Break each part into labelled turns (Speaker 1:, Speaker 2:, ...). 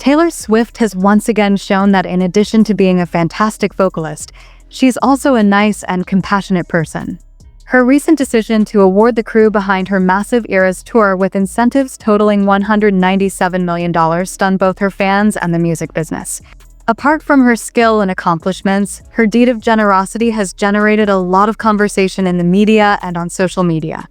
Speaker 1: Taylor Swift has once again shown that in addition to being a fantastic vocalist, she's also a nice and compassionate person. Her recent decision to award the crew behind her massive Eras tour with incentives totaling $197 million stunned both her fans and the music business. Apart from her skill and accomplishments, her deed of generosity has generated a lot of conversation in the media and on social media.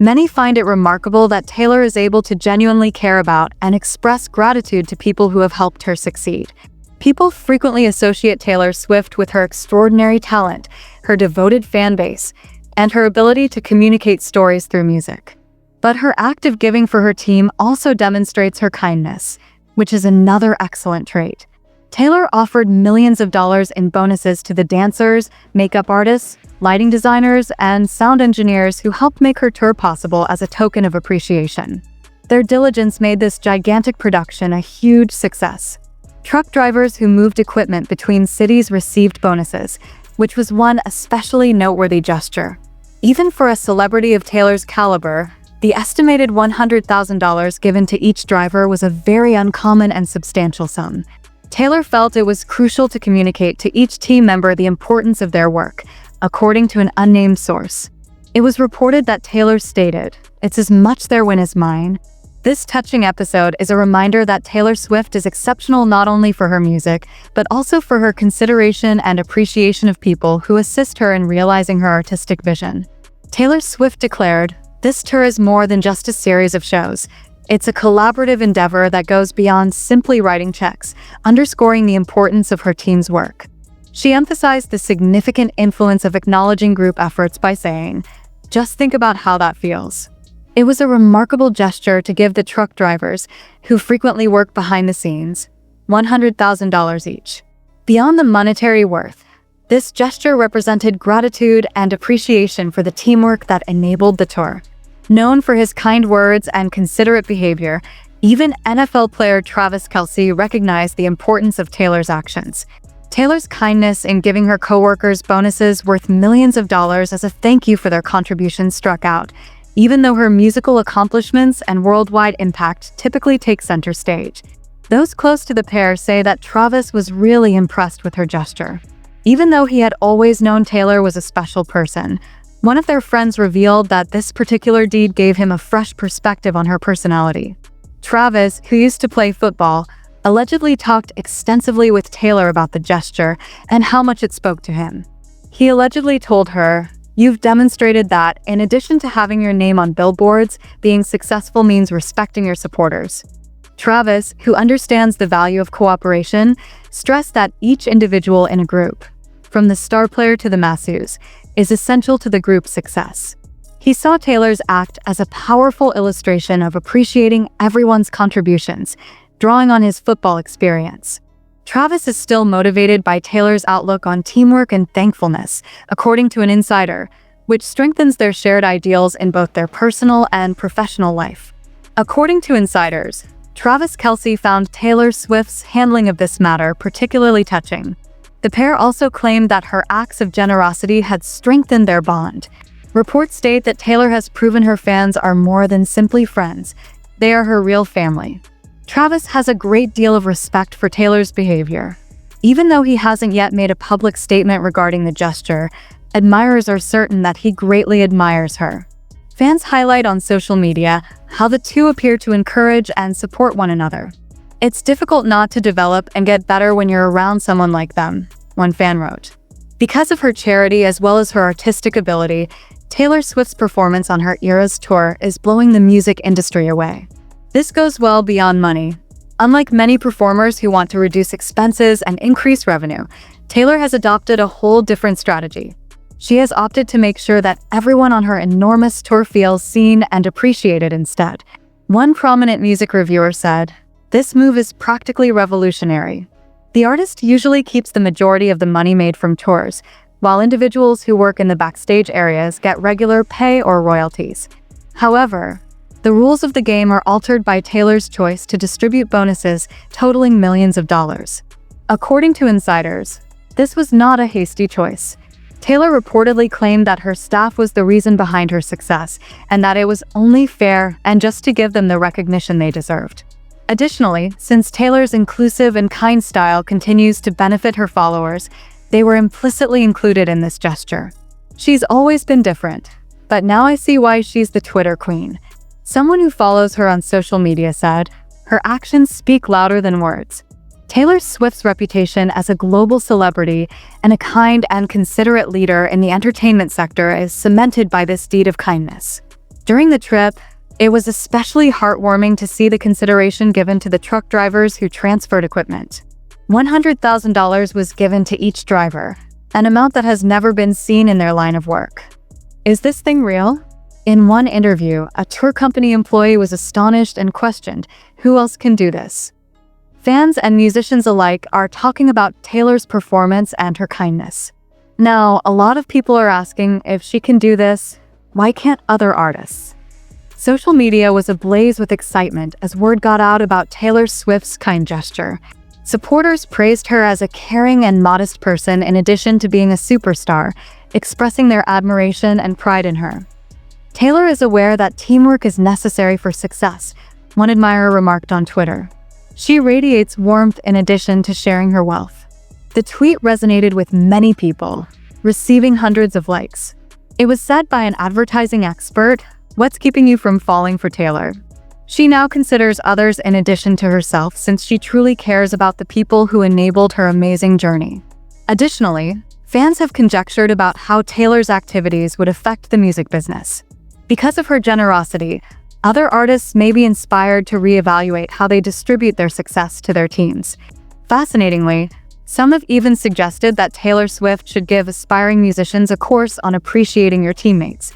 Speaker 1: Many find it remarkable that Taylor is able to genuinely care about and express gratitude to people who have helped her succeed. People frequently associate Taylor Swift with her extraordinary talent, her devoted fan base, and her ability to communicate stories through music. But her act of giving for her team also demonstrates her kindness, which is another excellent trait. Taylor offered millions of dollars in bonuses to the dancers, makeup artists, lighting designers, and sound engineers who helped make her tour possible as a token of appreciation. Their diligence made this gigantic production a huge success. Truck drivers who moved equipment between cities received bonuses, which was one especially noteworthy gesture. Even for a celebrity of Taylor's caliber, the estimated $100,000 given to each driver was a very uncommon and substantial sum. Taylor felt it was crucial to communicate to each team member the importance of their work, according to an unnamed source. It was reported that Taylor stated, "It's as much their win as mine." This touching episode is a reminder that Taylor Swift is exceptional not only for her music, but also for her consideration and appreciation of people who assist her in realizing her artistic vision. Taylor Swift declared, "This tour is more than just a series of shows. It's a collaborative endeavor that goes beyond simply writing checks, underscoring the importance of her team's work." She emphasized the significant influence of acknowledging group efforts by saying, "Just think about how that feels." It was a remarkable gesture to give the truck drivers, who frequently work behind the scenes, $100,000 each. Beyond the monetary worth, this gesture represented gratitude and appreciation for the teamwork that enabled the tour. Known for his kind words and considerate behavior, even NFL player Travis Kelce recognized the importance of Taylor's actions. Taylor's kindness in giving her coworkers bonuses worth millions of dollars as a thank you for their contributions struck out, even though her musical accomplishments and worldwide impact typically take center stage. Those close to the pair say that Travis was really impressed with her gesture. Even though he had always known Taylor was a special person, one of their friends revealed that this particular deed gave him a fresh perspective on her personality. Travis, who used to play football, allegedly talked extensively with Taylor about the gesture and how much it spoke to him. He allegedly told her, "You've demonstrated that, in addition to having your name on billboards, being successful means respecting your supporters." Travis, who understands the value of cooperation, stressed that each individual in a group, from the star player to the masseuse, is essential to the group's success. He saw Taylor's act as a powerful illustration of appreciating everyone's contributions, drawing on his football experience. Travis is still motivated by Taylor's outlook on teamwork and thankfulness, according to an insider, which strengthens their shared ideals in both their personal and professional life. According to insiders, Travis Kelce found Taylor Swift's handling of this matter particularly touching. The pair also claimed that her acts of generosity had strengthened their bond. Reports state that Taylor has proven her fans are more than simply friends. They are her real family. Travis has a great deal of respect for Taylor's behavior. Even though he hasn't yet made a public statement regarding the gesture, admirers are certain that he greatly admires her. Fans highlight on social media how the two appear to encourage and support one another. "It's difficult not to develop and get better when you're around someone like them," one fan wrote. Because of her charity as well as her artistic ability, Taylor Swift's performance on her Eras tour is blowing the music industry away. This goes well beyond money. Unlike many performers who want to reduce expenses and increase revenue, Taylor has adopted a whole different strategy. She has opted to make sure that everyone on her enormous tour feels seen and appreciated instead. One prominent music reviewer said, "This move is practically revolutionary." The artist usually keeps the majority of the money made from tours, while individuals who work in the backstage areas get regular pay or royalties. However, the rules of the game are altered by Taylor's choice to distribute bonuses totaling millions of dollars. According to insiders, this was not a hasty choice. Taylor reportedly claimed that her staff was the reason behind her success, and that it was only fair and just to give them the recognition they deserved. Additionally, since Taylor's inclusive and kind style continues to benefit her followers, they were implicitly included in this gesture. She's always been different, but now I see why she's the Twitter queen. Someone who follows her on social media said, "Her actions speak louder than words." Taylor Swift's reputation as a global celebrity and a kind and considerate leader in the entertainment sector is cemented by this deed of kindness. During the trip, it was especially heartwarming to see the consideration given to the truck drivers who transferred equipment. $100,000 was given to each driver, an amount that has never been seen in their line of work. Is this thing real? In one interview, a tour company employee was astonished and questioned, "Who else can do this?" Fans and musicians alike are talking about Taylor's performance and her kindness. Now, a lot of people are asking, if she can do this, why can't other artists? Social media was ablaze with excitement as word got out about Taylor Swift's kind gesture. Supporters praised her as a caring and modest person in addition to being a superstar, expressing their admiration and pride in her. Taylor is aware that teamwork is necessary for success, one admirer remarked on Twitter. She radiates warmth in addition to sharing her wealth. The tweet resonated with many people, receiving hundreds of likes. It was said by an advertising expert, "What's keeping you from falling for Taylor?" She now considers others in addition to herself since she truly cares about the people who enabled her amazing journey. Additionally, fans have conjectured about how Taylor's activities would affect the music business. Because of her generosity, other artists may be inspired to reevaluate how they distribute their success to their teams. Fascinatingly, some have even suggested that Taylor Swift should give aspiring musicians a course on appreciating your teammates.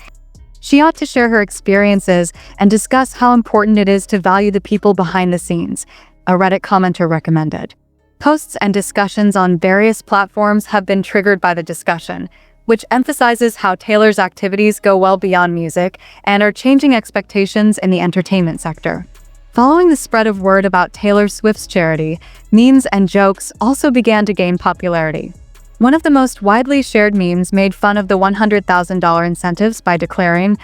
Speaker 1: She ought to share her experiences and discuss how important it is to value the people behind the scenes, a Reddit commenter recommended. Posts and discussions on various platforms have been triggered by the discussion, which emphasizes how Taylor's activities go well beyond music and are changing expectations in the entertainment sector. Following the spread of word about Taylor Swift's charity, memes and jokes also began to gain popularity. One of the most widely shared memes made fun of the $100,000 incentives by declaring,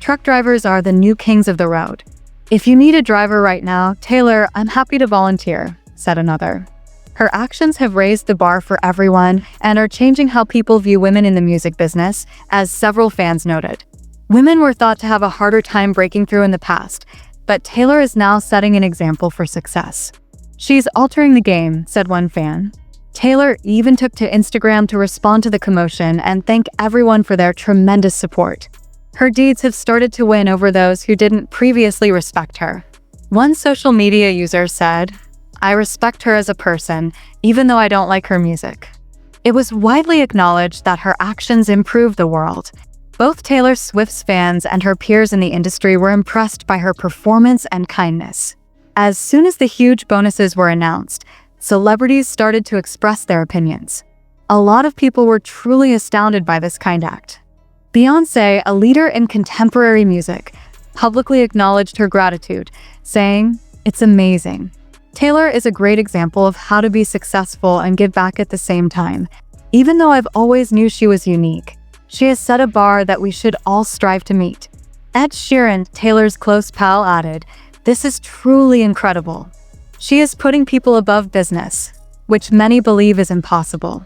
Speaker 1: "Truck drivers are the new kings of the road. If you need a driver right now, Taylor, I'm happy to volunteer," said another. Her actions have raised the bar for everyone and are changing how people view women in the music business, as several fans noted. Women were thought to have a harder time breaking through in the past, but Taylor is now setting an example for success. "She's altering the game," said one fan. Taylor even took to Instagram to respond to the commotion and thank everyone for their tremendous support. Her deeds have started to win over those who didn't previously respect her. One social media user said, "I respect her as a person, even though I don't like her music." It was widely acknowledged that her actions improved the world. Both Taylor Swift's fans and her peers in the industry were impressed by her performance and kindness. As soon as the huge bonuses were announced, celebrities started to express their opinions. A lot of people were truly astounded by this kind act. Beyoncé, a leader in contemporary music, publicly acknowledged her gratitude, saying, "It's amazing. Taylor is a great example of how to be successful and give back at the same time. Even though I've always knew she was unique, she has set a bar that we should all strive to meet." Ed Sheeran, Taylor's close pal, added, "This is truly incredible. She is putting people above business, which many believe is impossible."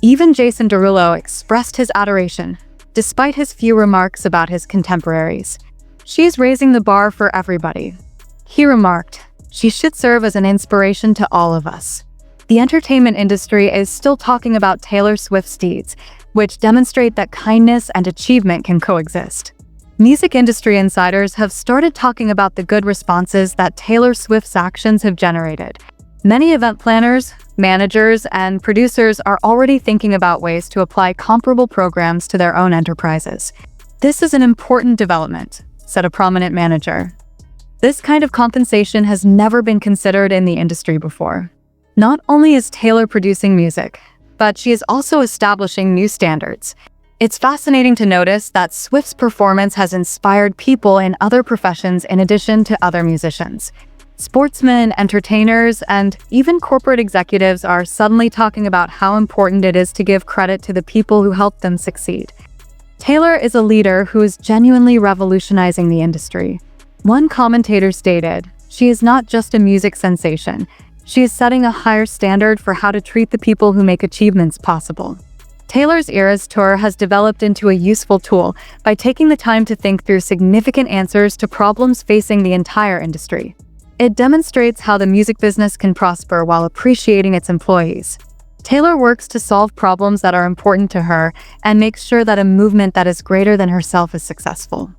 Speaker 1: Even Jason Derulo expressed his adoration, despite his few remarks about his contemporaries. "She's raising the bar for everybody." He remarked, "She should serve as an inspiration to all of us." The entertainment industry is still talking about Taylor Swift's deeds, which demonstrate that kindness and achievement can coexist. Music industry insiders have started talking about the good responses that Taylor Swift's actions have generated. Many event planners, managers, and producers are already thinking about ways to apply comparable programs to their own enterprises. "This is an important development," said a prominent manager. "This kind of compensation has never been considered in the industry before." Not only is Taylor producing music, but she is also establishing new standards. It's fascinating to notice that Swift's performance has inspired people in other professions in addition to other musicians. Sportsmen, entertainers, and even corporate executives are suddenly talking about how important it is to give credit to the people who helped them succeed. Taylor is a leader who is genuinely revolutionizing the industry. One commentator stated, She is not just a music sensation. She is setting a higher standard for how to treat the people who make achievements possible. Taylor's Eras Tour has developed into a useful tool by taking the time to think through significant answers to problems facing the entire industry. It demonstrates how the music business can prosper while appreciating its employees. Taylor works to solve problems that are important to her and makes sure that a movement that is greater than herself is successful.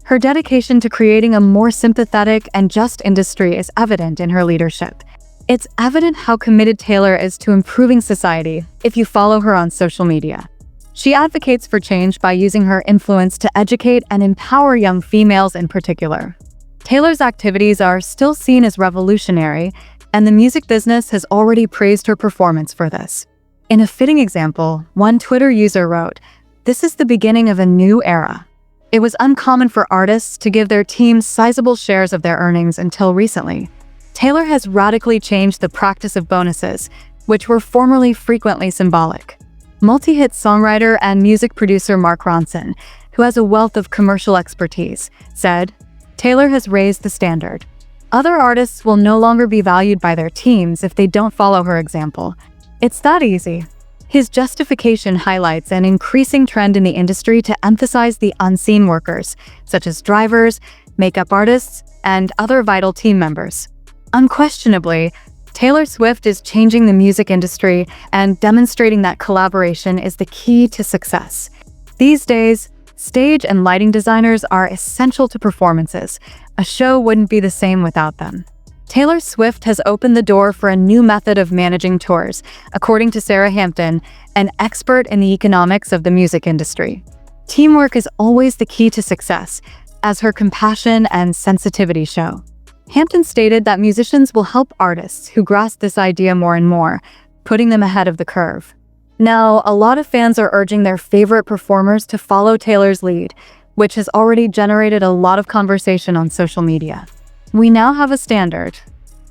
Speaker 1: Her dedication to creating a more sympathetic and just industry is evident in her leadership. It's evident how committed Taylor is to improving society if you follow her on social media. She advocates for change by using her influence to educate and empower young females in particular. Taylor's activities are still seen as revolutionary, and the music business has already praised her performance for this. In a fitting example, one Twitter user wrote, "This is the beginning of a new era." It was uncommon for artists to give their teams sizable shares of their earnings until recently. Taylor has radically changed the practice of bonuses, which were formerly frequently symbolic. Multi-hit songwriter and music producer Mark Ronson, who has a wealth of commercial expertise, said, "Taylor has raised the standard. Other artists will no longer be valued by their teams if they don't follow her example. It's that easy." His justification highlights an increasing trend in the industry to emphasize the unseen workers, such as drivers, makeup artists, and other vital team members. Unquestionably, Taylor Swift is changing the music industry and demonstrating that collaboration is the key to success. These days, stage and lighting designers are essential to performances. A show wouldn't be the same without them. Taylor Swift has opened the door for a new method of managing tours, according to Sarah Hampton, an expert in the economics of the music industry. Teamwork is always the key to success, as her compassion and sensitivity show. Hampton stated that musicians will help artists who grasp this idea more and more, putting them ahead of the curve. Now, a lot of fans are urging their favorite performers to follow Taylor's lead, which has already generated a lot of conversation on social media. We now have a standard.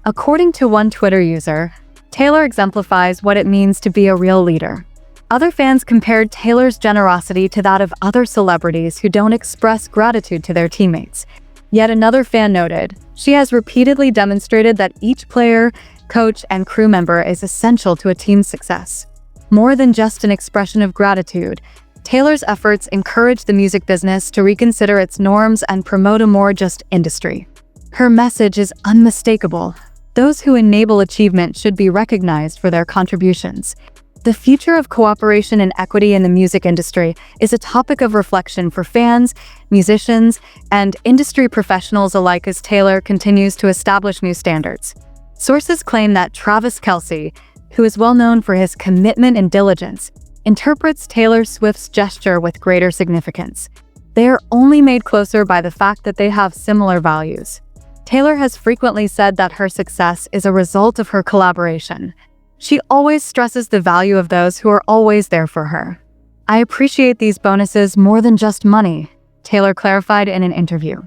Speaker 1: According to one Twitter user, Taylor exemplifies what it means to be a real leader. Other fans compared Taylor's generosity to that of other celebrities who don't express gratitude to their teammates. Yet another fan noted, "She has repeatedly demonstrated that each player, coach, and crew member is essential to a team's success." More than just an expression of gratitude, Taylor's efforts encourage the music business to reconsider its norms and promote a more just industry. Her message is unmistakable. Those who enable achievement should be recognized for their contributions. The future of cooperation and equity in the music industry is a topic of reflection for fans, musicians, and industry professionals alike as Taylor continues to establish new standards. Sources claim that Travis Kelce, who is well known for his commitment and diligence, interprets Taylor Swift's gesture with greater significance. They are only made closer by the fact that they have similar values. Taylor has frequently said that her success is a result of her collaboration. She always stresses the value of those who are always there for her. "I appreciate these bonuses more than just money," Taylor clarified in an interview.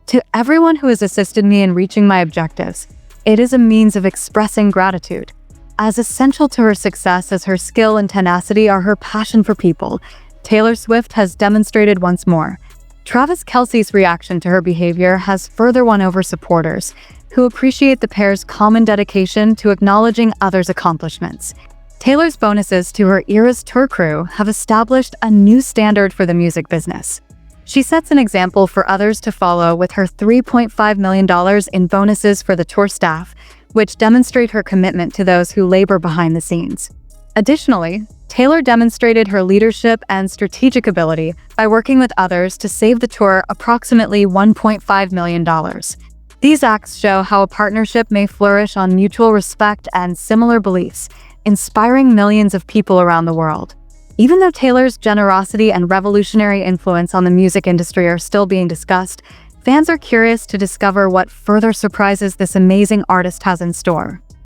Speaker 1: "To everyone who has assisted me in reaching my objectives, it is a means of expressing gratitude." As essential to her success as her skill and tenacity are her passion for people, Taylor Swift has demonstrated once more. Travis Kelce's reaction to her behavior has further won over supporters, who appreciate the pair's common dedication to acknowledging others' accomplishments. Taylor's bonuses to her Eras Tour crew have established a new standard for the music business. She sets an example for others to follow with her $3.5 million in bonuses for the tour staff, which demonstrate her commitment to those who labor behind the scenes. Additionally, Taylor demonstrated her leadership and strategic ability by working with others to save the tour approximately $1.5 million. These acts show how a partnership may flourish on mutual respect and similar beliefs, inspiring millions of people around the world. Even though Taylor's generosity and revolutionary influence on the music industry are still being discussed, fans are curious to discover what further surprises this amazing artist has in store.